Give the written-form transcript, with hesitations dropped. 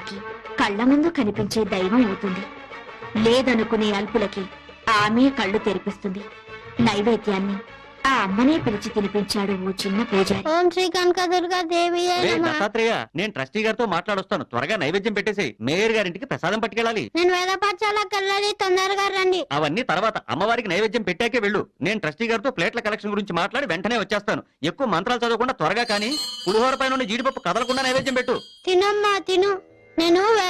వారికి కళ్ళ ముందు కనిపించే దైవం అవుతుంది. లేదనుకునే అల్పులకి ఆమె కళ్ళు తెరిపిస్తుంది. నైవేద్యాన్ని ఆ అమ్మనే పిలిచి తినిపించాడు ఓ చిన్న పూజారి. ఓం శ్రీ కనకదుర్గా దేవి దత్తాత్రేయ, నేను ట్రస్టీ గారితో మాట్లాడొస్తాను. త్వరగా నైవేద్యం పెట్టేసి మేయర్ గారింటికి ప్రసాదం పట్టుకెళ్ళాలి. నేను వేద పాఠశాలకు వెళ్ళాలి, తొందరగా రండి. అవన్నీ తర్వాత, అమ్మవారికి నైవేద్యం పెట్టాకే వెళ్ళు. నేను ట్రస్టీ గారితో ప్లేట్ల కలెక్షన్ గురించి మాట్లాడి వెంటనే వచ్చేస్తాను. ఎక్కువ మంత్రాలు చదవకుండా త్వరగా కానీ పులిహోర పైన జీడిపప్పు కదలకుండా నైవేద్యం పెట్టు. తినమ్మా తిను. నేను